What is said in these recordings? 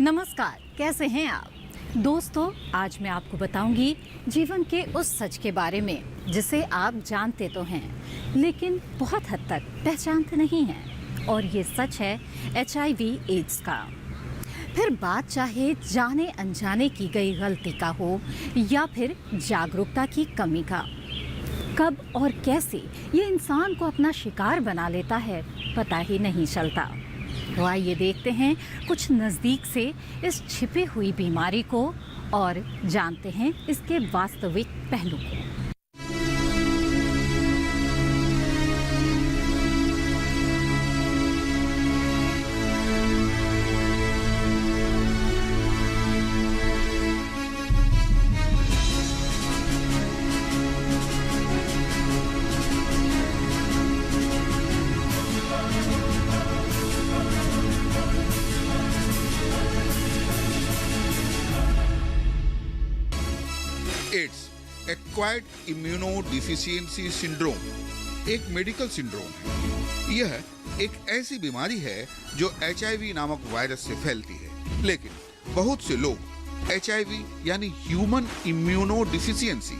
नमस्कार, कैसे हैं आप? दोस्तों, आज मैं आपको बताऊंगी जीवन के उस सच के बारे में जिसे आप जानते तो हैं, लेकिन बहुत हद तक पहचानते नहीं हैं। और ये सच है HIV एड्स का। फिर बात चाहे जाने अनजाने की गई गलती का हो या फिर जागरूकता की कमी का, कब और कैसे ये इंसान को अपना शिकार बना लेता है पता ही नहीं चलता। तो आइए देखते हैं कुछ नज़दीक से इस छिपी हुई बीमारी को और जानते हैं इसके वास्तविक पहलू को। एड्स एक्वायर्ड इम्यूनोडिफिशियंसी सिंड्रोम एक मेडिकल सिंड्रोम है। यह एक ऐसी बीमारी है जो HIV नामक वायरस से फैलती है, लेकिन बहुत से लोग HIV यानी ह्यूमन इम्यूनोडिफिशियंसी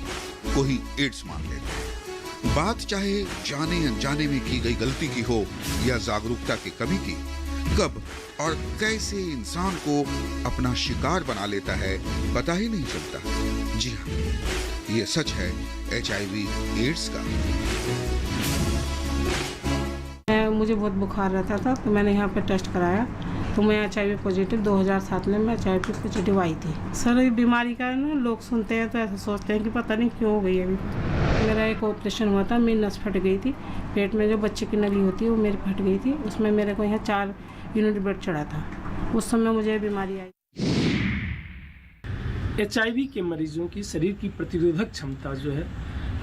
को ही एड्स मान लेते हैं। बात चाहे जाने अनजाने में की गई गलती की हो या जागरूकता की कमी की, कब और कैसे इंसान को अपना शिकार बना लेता है पता ही नहीं चलता। जी हाँ, ये सच है HIV एड्स का। मुझे बहुत बुखार रहता था तो मैंने यहाँ पे टेस्ट कराया तो मैं HIV पॉजिटिव 2007 में मैं HIV पॉजिटिव आई थी। सर, ये बीमारी का ना लोग सुनते हैं तो ऐसा सोचते हैं कि पता नहीं क्यों हो गई। अभी मेरा एक ऑपरेशन हुआ था, मेरी नस फट गई थी। पेट में जो बच्चे की नली होती है वो मेरी फट गई थी। उसमें मेरे को यहाँ 4 यूनिट ब्लड चढ़ा था। उस समय मुझे ये बीमारी आई। HIV के मरीजों की शरीर की प्रतिरोधक क्षमता जो है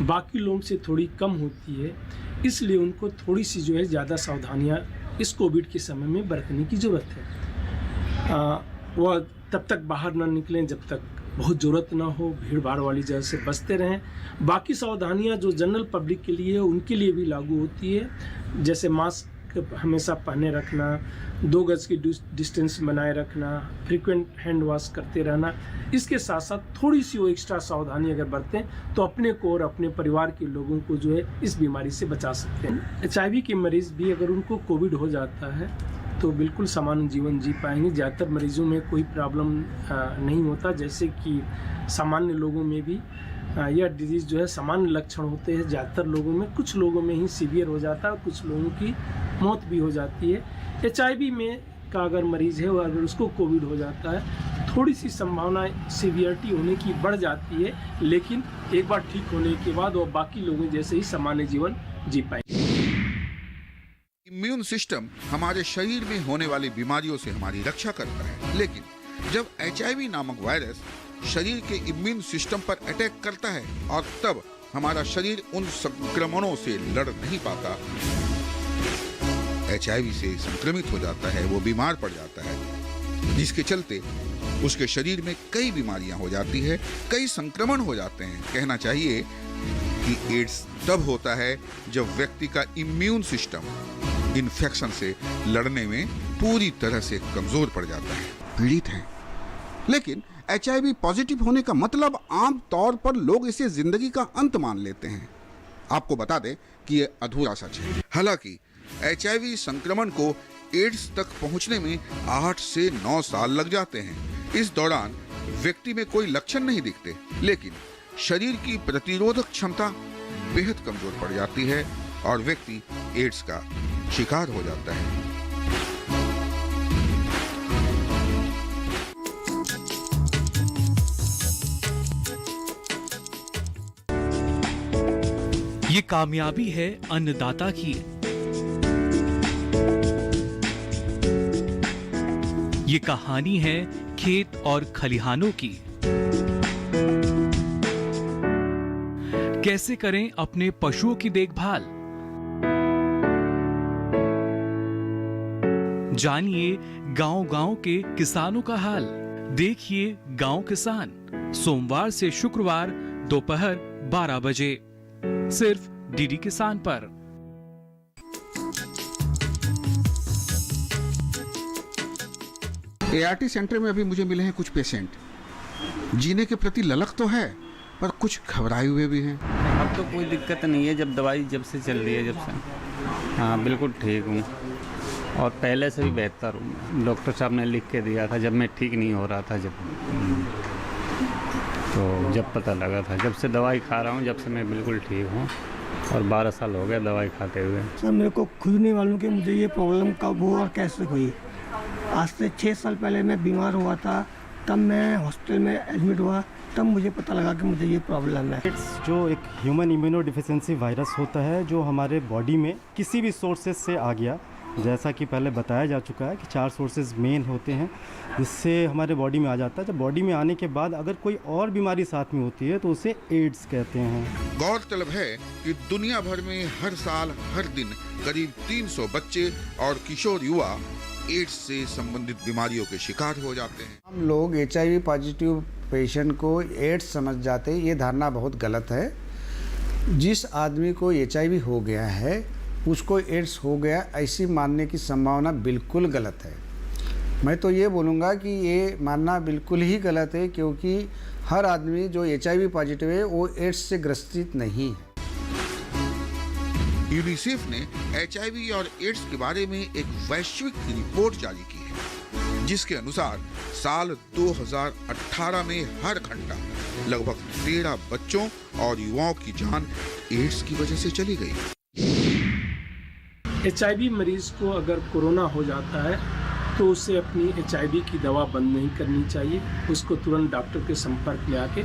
बाकी लोगों से थोड़ी कम होती है, इसलिए उनको थोड़ी सी जो है ज़्यादा सावधानियां इस कोविड के समय में बरतने की ज़रूरत है। वह तब तक बाहर ना निकलें जब तक बहुत ज़रूरत ना हो, भीड़ भाड़ वाली जगह से बचते रहें। बाकी सावधानियां जो जनरल पब्लिक के लिए उनके लिए भी लागू होती है, जैसे मास्क हमेशा पहने रखना, 2 गज की डिस्टेंस बनाए रखना, फ्रीक्वेंट हैंड वॉश करते रहना। इसके साथ साथ थोड़ी सी वो एक्स्ट्रा सावधानी अगर बरतें तो अपने को और अपने परिवार के लोगों को जो है इस बीमारी से बचा सकते हैं। HIV के मरीज भी अगर उनको कोविड हो जाता है तो बिल्कुल सामान्य जीवन जी पाएंगे। ज़्यादातर मरीजों में कोई प्रॉब्लम नहीं होता, जैसे कि सामान्य लोगों में भी यह डिजीज़ जो है सामान्य लक्षण होते हैं ज़्यादातर लोगों में। कुछ लोगों में ही सीवियर हो जाता है, कुछ लोगों की मौत भी हो जाती है। HIV में का अगर मरीज़ है और अगर उसको कोविड हो जाता है, थोड़ी सी संभावना सीवियरिटी होने की बढ़ जाती है, लेकिन एक बार ठीक होने के बाद वो बाकी लोगों जैसे ही सामान्य जीवन जी पाएंगे। इम्यून सिस्टम हमारे शरीर में होने वाली बीमारियों से हमारी रक्षा करता है, लेकिन जब HIV नामक वायरस शरीर के इम्यून सिस्टम पर अटैक करता है और तब हमारा शरीर उन संक्रमणों से लड़ नहीं पाता, HIV से संक्रमित हो जाता है, वो बीमार पड़ जाता है, जिसके चलते उसके शरीर में कई बीमारियां हो जाती है, कई संक्रमण हो जाते हैं। कहना चाहिए कि एड्स तब होता है जब व्यक्ति का इम्यून सिस्टम इन्फेक्शन से लड़ने में पूरी तरह से कमजोर पड़ जाता है, पीड़ित है। लेकिन HIV पॉजिटिव होने का मतलब आम तौर पर लोग इसे जिंदगी का अंत मान लेते हैं। आपको बता दें कि यह अधूरा सच है। हालांकि HIV संक्रमण को एड्स तक पहुंचने में 8 से 9 साल लग जाते हैं। इस दौरान व्यक्ति में कोई लक्षण नहीं दिखते, लेकिन शरीर की प्रतिरोधक क्षमता बेहद कमजोर पड़ जाती है और व्यक्ति एड्स का शिकार हो जाता है। ये कामयाबी है अन्नदाता की। ये कहानी है खेत और खलिहानों की। कैसे करें अपने पशुओं की देखभाल, जानिए गांव-गांव के किसानों का हाल। देखिए गांव किसान, सोमवार से शुक्रवार दोपहर 12 बजे सिर्फ DD किसान पर। ART सेंटर में अभी मुझे मिले हैं कुछ पेशेंट, जीने के प्रति ललक तो है पर कुछ घबराए हुए भी हैं। अब तो कोई दिक्कत नहीं है, जब दवाई जब से चल रही है जब से, हाँ बिल्कुल ठीक हूँ और पहले से भी बेहतर हूँ। डॉक्टर साहब ने लिख के दिया था जब मैं ठीक नहीं हो रहा था, जब पता लगा था, जब से दवाई खा रहा हूँ जब से मैं बिल्कुल ठीक हूँ और 12 साल हो गए दवाई खाते हुए। सर मेरे को खुद नहीं मालूम कि मुझे ये प्रॉब्लम कब हुआ और कैसे हुई। आज से 6 साल पहले मैं बीमार हुआ था, तब मैं हॉस्पिटल में एडमिट हुआ, तब मुझे पता लगा कि मुझे ये प्रॉब्लम है। जो एक ह्यूमन इम्यूनोडिफिशियेंसी वायरस होता है जो हमारे बॉडी में किसी भी सोर्सेज से आ गया, जैसा कि पहले बताया जा चुका है कि 4 सोर्सेज मेन होते हैं जिससे हमारे बॉडी में आ जाता है। जब बॉडी में आने के बाद अगर कोई और बीमारी साथ में होती है तो उसे एड्स कहते हैं। गौरतलब है कि दुनिया भर में हर साल हर दिन करीब 300 बच्चे और किशोर युवा एड्स से संबंधित बीमारियों के शिकार हो जाते हैं। हम लोग HIV पॉजिटिव पेशेंट को एड्स समझ जाते हैं, ये धारणा बहुत गलत है। जिस आदमी को HIV हो गया है उसको एड्स हो गया ऐसी मानने की संभावना बिल्कुल गलत है। मैं तो ये बोलूँगा कि ये मानना बिल्कुल ही गलत है, क्योंकि हर आदमी जो HIV पॉजिटिव है वो एड्स से ग्रसित नहीं है। यूनिसेफ ने HIV और एड्स के बारे में एक वैश्विक रिपोर्ट जारी की है, जिसके अनुसार साल 2018 में हर घंटा लगभग 13 बच्चों और युवाओं की जान एड्स की वजह से चली गई। HIV मरीज को अगर कोरोना हो जाता है तो उसे अपनी HIV की दवा बंद नहीं करनी चाहिए, उसको तुरंत डॉक्टर के संपर्क में आके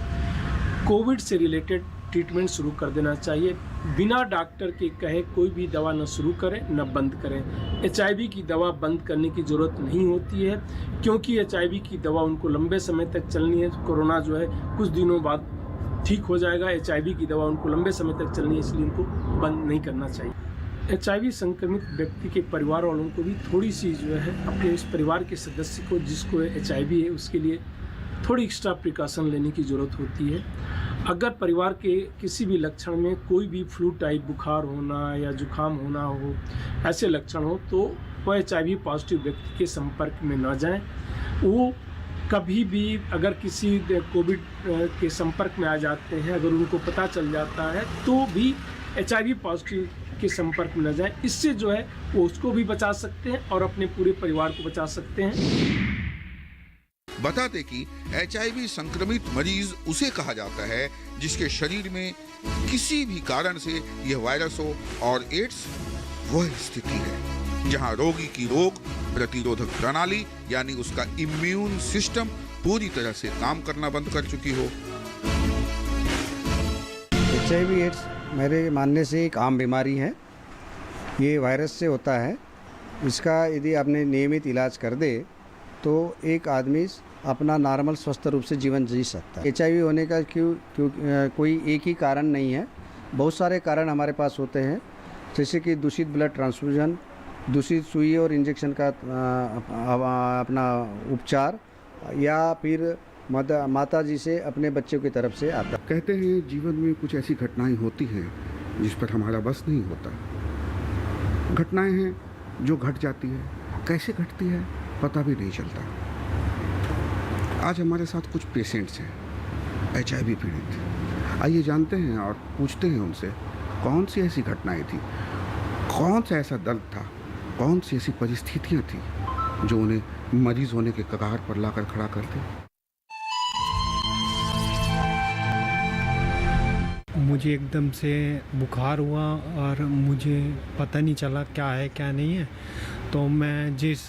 कोविड से रिलेटेड ट्रीटमेंट शुरू कर देना चाहिए। बिना डॉक्टर के कहे कोई भी दवा न शुरू करें न बंद करें। HIV की दवा बंद करने की ज़रूरत नहीं होती है, क्योंकि HIV की दवा उनको लंबे समय तक चलनी है। कोरोना जो है कुछ दिनों बाद ठीक हो जाएगा, HIV की दवा उनको लंबे समय तक चलनी है, इसलिए उनको बंद नहीं करना चाहिए। HIV संक्रमित व्यक्ति के परिवार वालों को भी थोड़ी सी जो है अपने उस परिवार के सदस्य को जिसको HIV है उसके लिए थोड़ी एक्स्ट्रा प्रिकॉशन लेने की ज़रूरत होती है। अगर परिवार के किसी भी लक्षण में कोई भी फ्लू टाइप बुखार होना या जुकाम होना हो, ऐसे लक्षण हो, तो वह HIV पॉजिटिव व्यक्ति के संपर्क में ना जाएं। वो कभी भी अगर किसी कोविड के संपर्क में आ जाते हैं, अगर उनको पता चल जाता है तो भी HIV पॉजिटिव के संपर्क में न जाएं। इससे जो है वो उसको भी बचा सकते हैं और अपने पूरे परिवार को बचा सकते हैं। बता दें कि HIV संक्रमित मरीज उसे कहा जाता है जिसके शरीर में किसी भी कारण से यह वायरस हो, और एड्स वह स्थिति है जहां रोगी की रोग प्रतिरोधक प्रणाली यानी उसका इम्यून सिस्टम पूरी तरह से काम करना बंद कर चुकी हो। HIV एड्स मेरे मानने से एक आम बीमारी है। ये वायरस से होता है। इसका यदि आपने नियमित इलाज कर दे तो एक आदमी अपना नॉर्मल स्वस्थ रूप से जीवन जी सकता है। HIV होने का कोई एक ही कारण नहीं है, बहुत सारे कारण हमारे पास होते हैं, जैसे कि दूषित ब्लड ट्रांसफ्यूजन, दूषित सुई और इंजेक्शन का अपना उपचार, या फिर माता जी से अपने बच्चों की तरफ से आता। कहते हैं जीवन में कुछ ऐसी घटनाएं होती हैं जिस पर हमारा बस नहीं होता। घटनाएं हैं जो घट जाती है, कैसे घटती है पता भी नहीं चलता। आज हमारे साथ कुछ पेशेंट्स हैं HIV पीड़ित। आइए जानते हैं और पूछते हैं उनसे कौन सी ऐसी घटनाएं थी, कौन सा ऐसा दर्द था, कौन सी ऐसी परिस्थितियां थी जो उन्हें मरीज होने के कगार पर लाकर खड़ा कर दी। मुझे एकदम से बुखार हुआ और मुझे पता नहीं चला क्या है क्या नहीं है। तो मैं जिस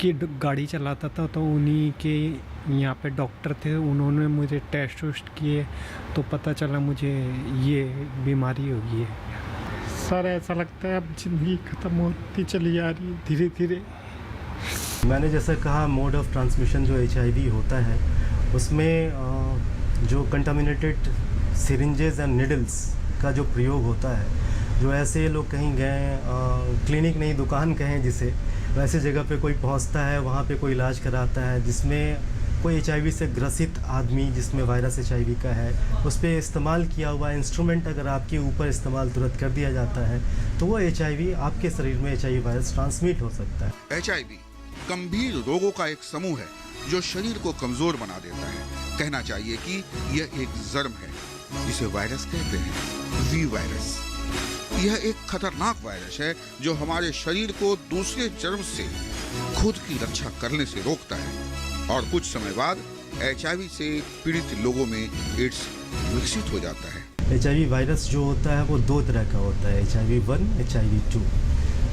की गाड़ी चलाता था तो उन्हीं के यहाँ पे डॉक्टर थे, उन्होंने मुझे टेस्ट वेस्ट किए तो पता चला मुझे ये बीमारी हो गई है। सर ऐसा लगता है अब ज़िंदगी ख़त्म होती चली जा रही है धीरे धीरे। मैंने जैसा कहा मोड ऑफ ट्रांसमिशन जो HIV होता है उसमें जो कंटामिनेटेड सिरिंजेस एंड निडल्स का जो प्रयोग होता है, जो ऐसे लोग कहीं गए क्लिनिक नहीं दुकान कहें जिसे, वैसे जगह पे कोई पहुंचता है, वहाँ पे कोई इलाज कराता है जिसमें कोई HIV से ग्रसित आदमी जिसमें वायरस HIV का है, उस पर इस्तेमाल किया हुआ इंस्ट्रूमेंट अगर आपके ऊपर इस्तेमाल तुरंत कर दिया जाता है तो वो HIV आपके शरीर में HIV वायरस ट्रांसमिट हो सकता है। HIV गंभीर रोगों का एक समूह है जो शरीर को कमजोर बना देता है। कहना चाहिए कि यह एक जर्म है जिसे वायरस कहते हैं, वी वायरस। यह एक खतरनाक वायरस है जो हमारे शरीर को दूसरे जर्म से खुद की रक्षा करने से रोकता है और कुछ समय बाद HIV से पीड़ित लोगों में एड्स विकसित हो जाता है। HIV वायरस जो होता है वो 2 तरह का होता है, HIV1, HIV2।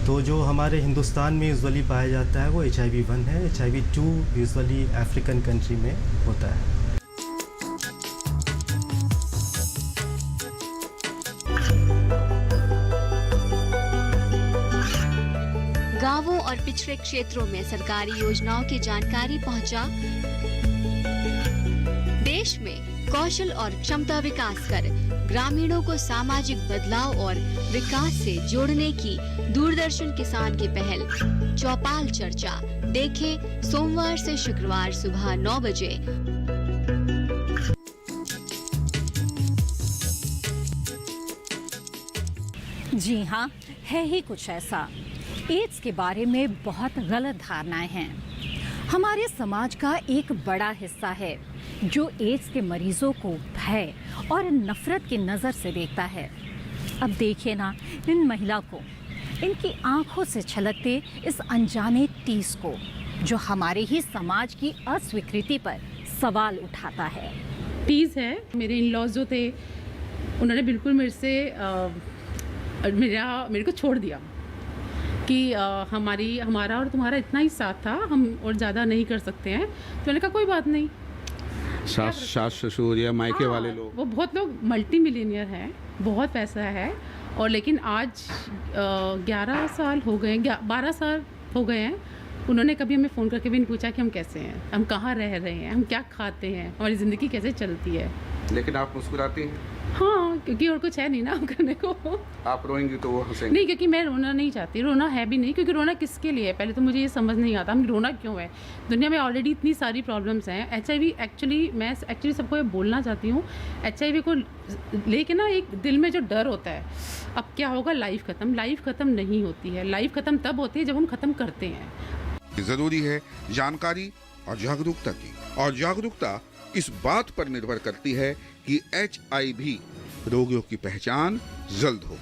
तो जो हमारे हिंदुस्तान में यूजुअली पाया जाता है वो HIV1 है। HIV2 यूजुअली अफ्रीकन कंट्री में होता है। गांवों और पिछड़े क्षेत्रों में सरकारी योजनाओं की जानकारी पहुंचा। देश में कौशल और क्षमता विकास कर ग्रामीणों को सामाजिक बदलाव और विकास से जोड़ने की दूरदर्शन किसान की पहल चौपाल चर्चा देखें सोमवार से शुक्रवार सुबह 9 बजे। जी हाँ, है ही कुछ ऐसा। एड्स के बारे में बहुत गलत धारणाएं हैं। हमारे समाज का एक बड़ा हिस्सा है जो एड्स के मरीजों को भय और नफरत की नज़र से देखता है। अब देखिए ना इन महिला को, इनकी आंखों से छलकते इस अनजाने टीस को जो हमारे ही समाज की अस्वीकृति पर सवाल उठाता है। टीज है, मेरे इन लॉज जो थे उन्होंने बिल्कुल मेरे को छोड़ दिया कि हमारा और तुम्हारा इतना ही साथ था, हम और ज़्यादा नहीं कर सकते हैं। तो मैंने कहा कोई बात नहीं। सास ससुर या मायके वाले लोग, वो बहुत लोग मल्टी मिलियनियर हैं, बहुत पैसा है, और लेकिन आज 11 साल हो गए, 12 साल हो गए हैं, उन्होंने कभी हमें फ़ोन करके भी नहीं पूछा कि हम कैसे हैं, हम कहाँ रह रहे हैं, हम क्या खाते हैं, हमारी ज़िंदगी कैसे चलती है। लेकिन आप मुस्कुराती हैं। हाँ, क्योंकि और कुछ है नहीं ना करने को। आप रोएंगी तो वो हंसेंगे। नहीं, क्योंकि मैं रोना नहीं चाहती, रोना है भी नहीं, क्योंकि रोना किसके लिए है पहले तो मुझे ये समझ नहीं आता, हम रोना क्यों है। दुनिया में ऑलरेडी इतनी सारी प्रॉब्लम्स हैं। HIV मैं एक्चुअली सबको ये बोलना चाहती हूँ, HIV को लेके ना एक दिल में जो डर होता है, अब क्या होगा, लाइफ ख़त्म नहीं होती है। लाइफ ख़त्म तब होती है जब हम ख़त्म करते हैं। जरूरी है जानकारी और जागरूकता की, और जागरूकता इस बात पर निर्भर करती है कि HIV रोगियों की पहचान जल्द हो।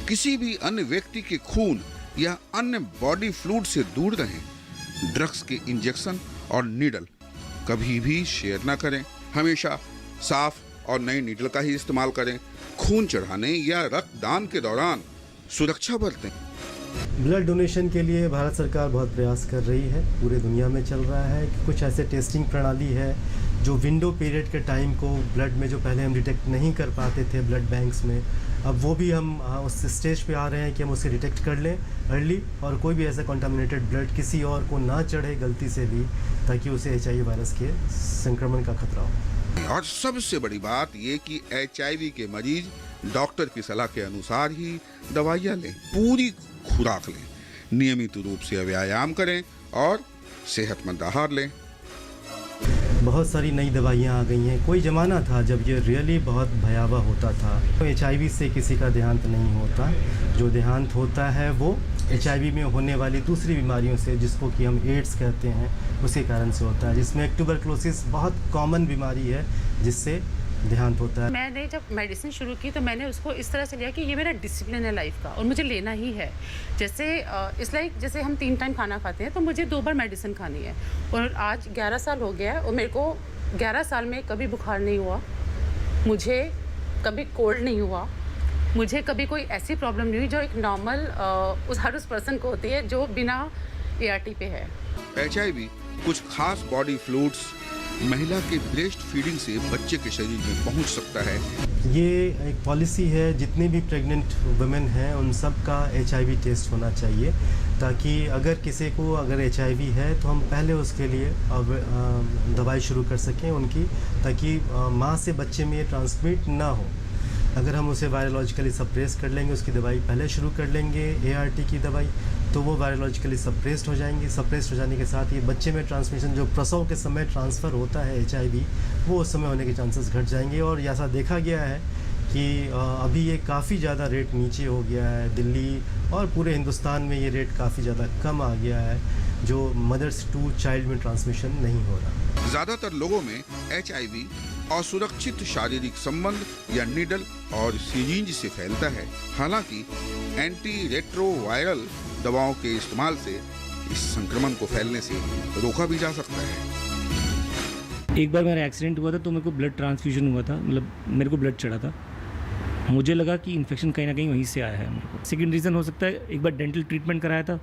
किसी भी अन्य व्यक्ति के खून या अन्य बॉडी फ्लूइड से दूर रहें। ड्रग्स के इंजेक्शन और नीडल कभी भी शेयर ना करें। हमेशा साफ और नई नीडल का ही इस्तेमाल करें। खून चढ़ाने या रक्तदान के दौरान सुरक्षा बरतें। ब्लड डोनेशन के लिए भारत सरकार बहुत प्रयास कर रही है, पूरे दुनिया में चल रहा है कि कुछ ऐसे टेस्टिंग प्रणाली है जो विंडो पीरियड के टाइम को ब्लड में जो पहले हम डिटेक्ट नहीं कर पाते थे ब्लड बैंक्स में, अब वो भी हम उस स्टेज पे आ रहे हैं कि हम उसे डिटेक्ट कर लें अर्ली, और कोई भी ऐसा कंटामिनेटेड ब्लड किसी और को ना चढ़े गलती से भी, ताकि उसे HIV वायरस के संक्रमण का खतरा हो। और सबसे बड़ी बात ये कि HIV के मरीज डॉक्टर की सलाह के अनुसार ही दवाइयाँ लें, पूरी खुराक लें, नियमित रूप से व्यायाम करें और सेहतमंद आहार लें। बहुत सारी नई दवाइयाँ आ गई हैं। कोई ज़माना था जब ये रियली बहुत भयावह होता था। तो HIV से किसी का देहांत नहीं होता। जो देहांत होता है वो HIV में होने वाली दूसरी बीमारियों से, जिसको कि हम एड्स कहते हैं, उसी कारण से होता है, जिसमें ट्यूबरक्लोसिस बहुत कॉमन बीमारी है जिससे देहांत होता है। मैंने जब मेडिसिन शुरू की तो मैंने उसको इस तरह से लिया कि ये मेरा डिसिप्लिन है लाइफ का और मुझे लेना ही है। जैसे इस लाइक जैसे हम 3 टाइम खाना खाते हैं तो मुझे 2 बार मेडिसिन खानी है। और आज 11 साल हो गया है और मेरे को 11 साल में कभी बुखार नहीं हुआ, मुझे कभी कोल्ड नहीं हुआ, मुझे कभी कोई ऐसी प्रॉब्लम नहीं हुई जो एक नॉर्मल उस पर्सन को होती है जो बिना ART पे है। HIV कुछ खास बॉडी फ्लूइड्स महिला के ब्रेस्ट फीडिंग से बच्चे के शरीर में पहुंच सकता है। ये एक पॉलिसी है, जितने भी प्रेग्नेंट वुमेन हैं उन सब का HIV टेस्ट होना चाहिए, ताकि अगर किसी को अगर HIV है तो हम पहले उसके लिए दवाई शुरू कर सकें उनकी, ताकि माँ से बच्चे में ये ट्रांसमिट ना हो। अगर हम उसे वायरोलॉजिकली सप्रेस कर लेंगे, उसकी दवाई पहले शुरू कर लेंगे ART की दवाई, तो वो वायरोलॉजिकली सप्रेस्ड हो जाएंगी। सप्रेस्ड हो जाने के साथ ये बच्चे में ट्रांसमिशन जो प्रसव के समय ट्रांसफ़र होता है HIV, वो उस समय होने के चांसेस घट जाएंगे। और ऐसा देखा गया है कि अभी ये काफ़ी ज़्यादा रेट नीचे हो गया है। दिल्ली और पूरे हिंदुस्तान में ये रेट काफ़ी ज़्यादा कम आ गया है। जो मदर्स टू चाइल्ड में ट्रांसमिशन नहीं हो रहा। ज्यादातर लोगों में HIV असुरक्षित शारीरिक संबंध या निडल और सिरिंज से फैलता है। हालांकि एंटी रेट्रोवायरल दवाओं के इस्तेमाल से इस संक्रमण को फैलने से रोका भी जा सकता है। एक बार मेरा एक्सीडेंट हुआ था तो मेरे को ब्लड ट्रांसफ्यूजन हुआ था, मतलब मेरे को ब्लड चढ़ा था। मुझे लगा कि इन्फेक्शन कहीं ना कहीं वहीं से आया है मेरे को। सेकेंड रीज़न हो सकता है, एक बार डेंटल ट्रीटमेंट कराया था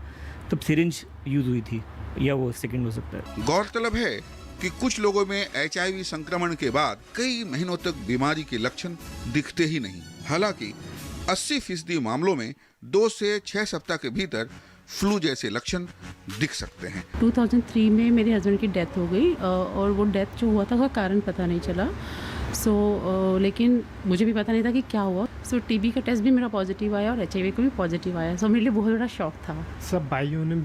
तब सिरिंज यूज़ हुई थी, या वो सेकेंड हो सकता है। गौरतलब है कि कुछ लोगों में HIV संक्रमण के बाद कई महीनों तक बीमारी के लक्षण दिखते ही नहीं। हालांकि 80% मामलों में 2 से 6 सप्ताह के भीतर फ्लू जैसे लक्षण दिख सकते हैं। 2003 में मेरे हस्बैंड की डेथ हो गई और वो डेथ जो हुआ था उसका कारण पता नहीं चला। लेकिन मुझे भी पता नहीं था कि क्या हुआ। TB का टेस्ट भी मेरा पॉजिटिव आया और HIV का भी पॉजिटिव आया। मेरे लिए बहुत बड़ा शौक था। सब भाइयों ने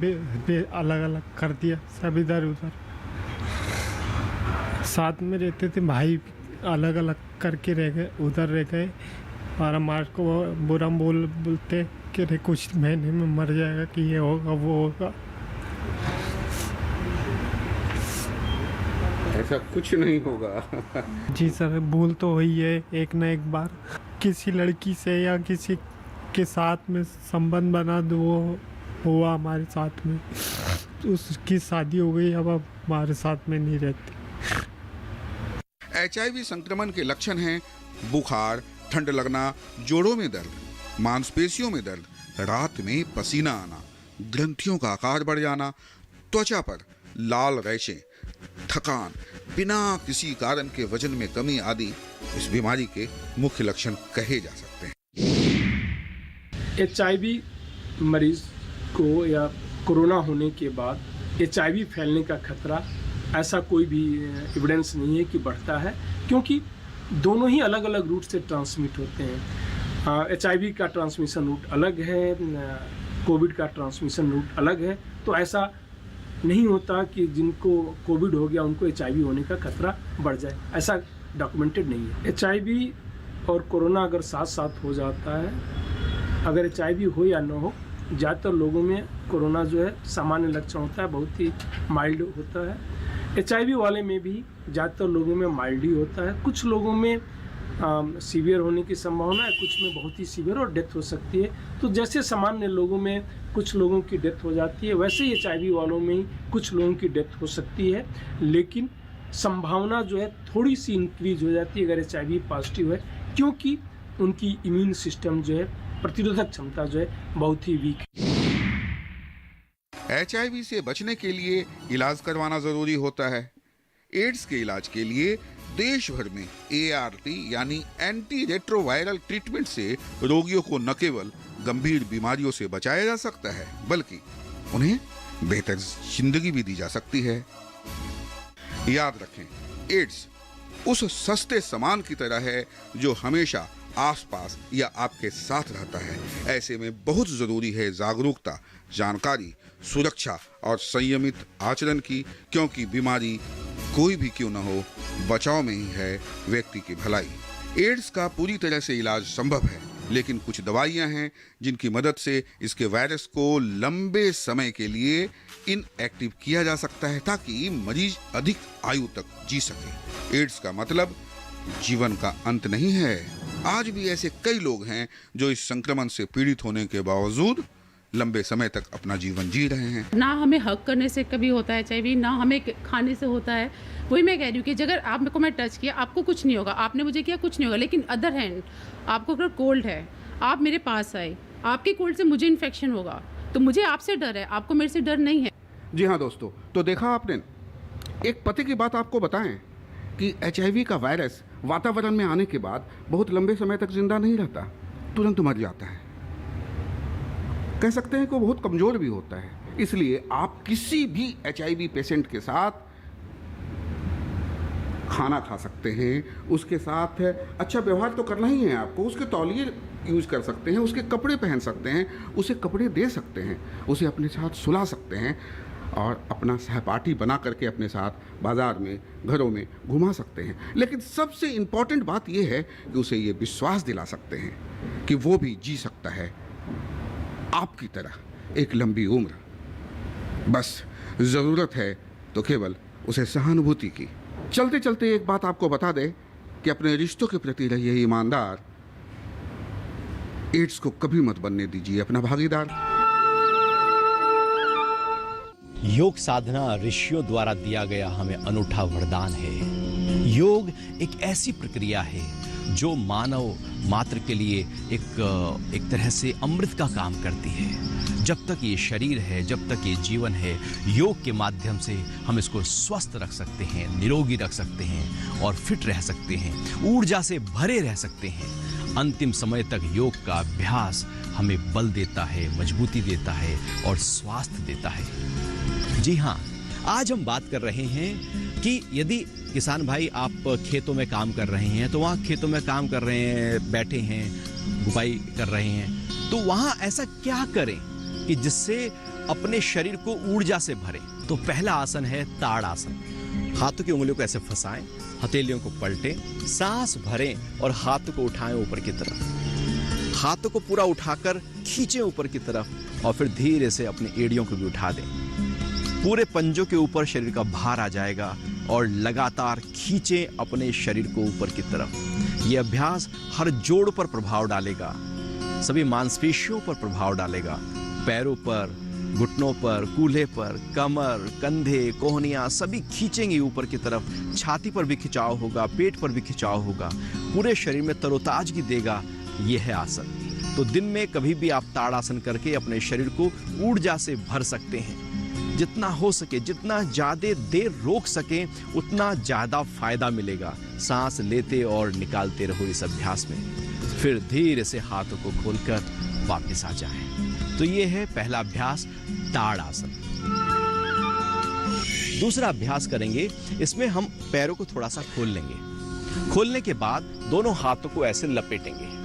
अलग अलग कर दिया, सब इधर उधर साथ में रहते थे, भाई अलग अलग करके रह गए, उधर रह गए और हमारे को बुरा बोलते कि रे कुछ महीने में मर जाएगा, कि ये होगा वो होगा। ऐसा कुछ नहीं होगा। जी सर, भूल तो हुई है एक न एक बार। किसी लड़की से या किसी के साथ में संबंध बना दो, वो हुआ हमारे साथ में, उसकी शादी हो गई, अब हमारे साथ में नहीं रहती। HIV संक्रमण के लक्षण हैं बुखार, ठंड लगना, जोड़ों में दर्द, मांसपेशियों में दर्द, रात में पसीना आना, ग्रंथियों का आकार बढ़ जाना, त्वचा पर लाल रैशें, थकान, बिना किसी कारण के वजन में कमी आदि इस बीमारी के मुख्य लक्षण कहे जा सकते हैं। HIV मरीज को या कोरोना होने के बाद HIV फैलने का खतरा ऐसा कोई भी एविडेंस नहीं है कि बढ़ता है, क्योंकि दोनों ही अलग अलग रूट से ट्रांसमिट होते हैं। HIV का ट्रांसमिशन रूट अलग है, कोविड का ट्रांसमिशन रूट अलग है। तो ऐसा नहीं होता कि जिनको कोविड हो गया उनको HIV होने का खतरा बढ़ जाए, ऐसा डॉक्यूमेंटेड नहीं है। HIV और कोरोना अगर साथ साथ हो जाता है, अगर HIV हो या न हो, ज़्यादातर लोगों में कोरोना जो है सामान्य लक्षण होता है, बहुत ही माइल्ड होता है। HIV वाले में भी ज़्यादातर लोगों में माइल्ड ही होता है। कुछ लोगों में सीवियर होने की संभावना है, कुछ में बहुत ही सीवियर और डेथ हो सकती है। तो जैसे सामान्य लोगों में कुछ लोगों की डेथ हो जाती है, वैसे ही HIV वालों में ही कुछ लोगों की डेथ हो सकती है, लेकिन संभावना जो है थोड़ी सी इंक्रीज हो जाती है अगर HIV पॉजिटिव है, क्योंकि उनकी इम्यून सिस्टम जो है, प्रतिरोधक क्षमता जो है बहुत ही वीक है। HIV से बचने के लिए इलाज करवाना जरूरी होता है। एड्स के इलाज के लिए देश भर में ART यानी एंटी रेट्रोवायरल ट्रीटमेंट से रोगियों को न केवल गंभीर बीमारियों से बचाया जा सकता है, बल्कि उन्हें बेहतर जिंदगी भी दी जा सकती है। याद रखें, एड्स उस सस्ते सामान की तरह है जो हमेशा आसपास या आपके साथ रहता है। ऐसे में बहुत जरूरी है जागरूकता, जानकारी, सुरक्षा और संयमित आचरण की, क्योंकि बीमारी कोई भी क्यों न हो, बचाव में ही है व्यक्ति की भलाई। एड्स का पूरी तरह से इलाज संभव है, लेकिन कुछ दवाइयां हैं जिनकी मदद से इसके वायरस को लंबे समय के लिए इनएक्टिव किया जा सकता है, ताकि मरीज अधिक आयु तक जी सके। एड्स का मतलब जीवन का अंत नहीं है। आज भी ऐसे कई लोग हैं जो इस संक्रमण से पीड़ित होने के बावजूद लंबे समय तक अपना जीवन जी रहे हैं। ना हमें हक करने से कभी होता है HIV, ना हमें खाने से होता है। वही मैं कह रही हूँ कि अगर आप मेरे को मैं टच किया, आपको कुछ नहीं होगा, आपने मुझे किया कुछ नहीं होगा। लेकिन अदर हैंड, आपको अगर कोल्ड है, आप मेरे पास आए, आपके कोल्ड से मुझे इन्फेक्शन होगा, तो मुझे आपसे डर है, आपको मेरे से डर नहीं है। जी हाँ दोस्तों, तो देखा आपने, एक पते की बात आपको बताएं कि HIV का वायरस वातावरण में आने के बाद बहुत लंबे समय तक जिंदा नहीं रहता, तुरंत मर जाता है। कह सकते हैं कि वो बहुत कमज़ोर भी होता है। इसलिए आप किसी भी HIV पेशेंट के साथ खाना खा सकते हैं, उसके साथ अच्छा व्यवहार तो करना ही है आपको, उसके तौलिए यूज़ कर सकते हैं, उसके कपड़े पहन सकते हैं, उसे कपड़े दे सकते हैं, उसे अपने साथ सुला सकते हैं और अपना सहपाठी बना करके अपने साथ बाज़ार में, घरों में घुमा सकते हैं। लेकिन सबसे इम्पॉर्टेंट बात यह है कि उसे ये विश्वास दिला सकते हैं कि वो भी जी सकता है आपकी तरह एक लंबी उम्र। बस ज़रूरत है तो केवल उसे सहानुभूति की। चलते चलते एक बात आपको बता दें कि अपने रिश्तों के प्रति रहिए ईमानदार। एड्स को कभी मत बनने दीजिए अपना भागीदार। योग साधना ऋषियों द्वारा दिया गया हमें अनूठा वरदान है। योग एक ऐसी प्रक्रिया है जो मानव मात्र के लिए एक तरह से अमृत का काम करती है। जब तक ये शरीर है, जब तक ये जीवन है, योग के माध्यम से हम इसको स्वस्थ रख सकते हैं, निरोगी रख सकते हैं और फिट रह सकते हैं, ऊर्जा से भरे रह सकते हैं। अंतिम समय तक योग का अभ्यास हमें बल देता है, मजबूती देता है और स्वास्थ्य देता है। जी हाँ, आज हम बात कर रहे हैं कि यदि किसान भाई आप खेतों में काम कर रहे हैं, तो वहाँ खेतों में काम कर रहे हैं, बैठे हैं, बुवाई कर रहे हैं, तो वहाँ ऐसा क्या करें कि जिससे अपने शरीर को ऊर्जा से भरें। तो पहला आसन है ताड़ आसन। हाथों की उंगलियों को ऐसे फंसाएं, हथेलियों को पलटें, सांस भरें और हाथों को उठाएं ऊपर की तरफ। हाथों को पूरा उठाकर खींचें ऊपर की तरफ और फिर धीरे से अपनी एड़ियों को भी उठा दें। पूरे पंजों के ऊपर शरीर का भार आ जाएगा और लगातार खींचें अपने शरीर को ऊपर की तरफ। यह अभ्यास हर जोड़ पर प्रभाव डालेगा, सभी मांसपेशियों पर प्रभाव डालेगा, पैरों पर, घुटनों पर, कूल्हे पर, कमर, कंधे, कोहनियां सभी खींचेंगे ऊपर की तरफ। छाती पर भी खिंचाव होगा, पेट पर भी खिंचाव होगा, पूरे शरीर में तरोताजगी देगा। यह है आसन। तो दिन में कभी भी आप ताड़ासन करके अपने शरीर को ऊर्जा से भर सकते हैं। जितना हो सके, जितना ज़्यादा देर रोक सके, उतना ज़्यादा फायदा मिलेगा। सांस लेते और निकालते रहो इस अभ्यास में। फिर धीरे से हाथों को खोलकर वापस आ जाएं। तो ये है पहला अभ्यास, ताड़ आसन। दूसरा अभ्यास करेंगे, इसमें हम पैरों को थोड़ा सा खोल लेंगे। खोलने के बाद दोनों हाथों को ऐसे लपेटेंगे।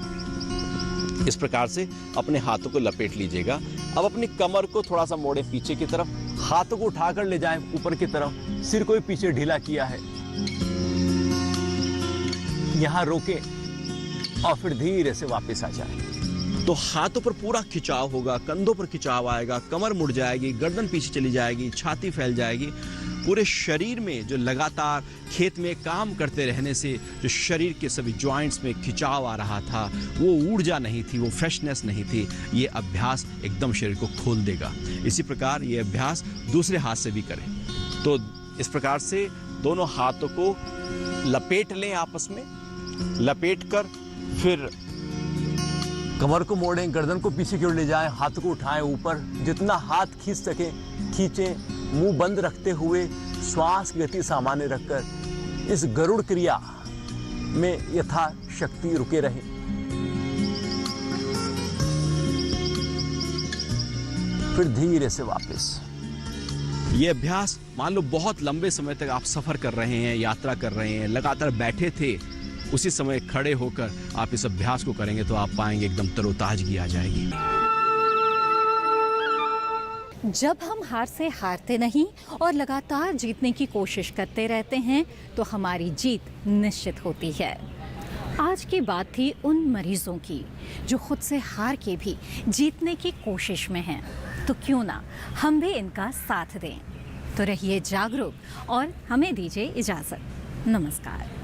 इस प्रकार से अपने हाथों को लपेट लीजिएगा। अब अपनी कमर को थोड़ा सा मोड़े पीछे की तरफ, हाथों को उठाकर ले जाएं ऊपर की तरफ, सिर को भी पीछे ढीला किया है। यहां रोकें और फिर धीरे से वापस आ जाएं। तो हाथों पर पूरा खिंचाव होगा, कंधों पर खिंचाव आएगा, कमर मुड़ जाएगी, गर्दन पीछे चली जाएगी, छाती फैल जाएगी। पूरे शरीर में जो लगातार खेत में काम करते रहने से जो शरीर के सभी जॉइंट्स में खिंचाव आ रहा था, वो ऊर्जा नहीं थी, वो फ्रेशनेस नहीं थी। ये अभ्यास एकदम शरीर को खोल देगा। इसी प्रकार ये अभ्यास दूसरे हाथ से भी करें। तो इस प्रकार से दोनों हाथों को लपेट लें आपस में, लपेट कर फिर कमर को मोड़ें, गर्दन को पीछे की ओर ले जाएं, हाथ को उठाएं ऊपर, जितना हाथ खींच सकें खींचें। मुंह बंद रखते हुए श्वास की गति सामान्य रखकर इस गरुड़ क्रिया में यथाशक्ति रुके रहें। फिर धीरे से वापस। ये अभ्यास मान लो बहुत लंबे समय तक आप सफर कर रहे हैं, यात्रा कर रहे हैं, लगातार बैठे थे, उसी समय खड़े होकर आप इस अभ्यास को करेंगे तो आप पाएंगे एकदम तरोताजगी आ जाएगी। जब हम हार से हारते नहीं और लगातार जीतने की कोशिश करते रहते हैं तो हमारी जीत निश्चित होती है। आज की बात थी उन मरीजों की जो खुद से हार के भी जीतने की कोशिश में हैं। तो क्यों ना हम भी इनका साथ दें। तो रहिए जागरूक और हमें दीजिए इजाज़त। नमस्कार।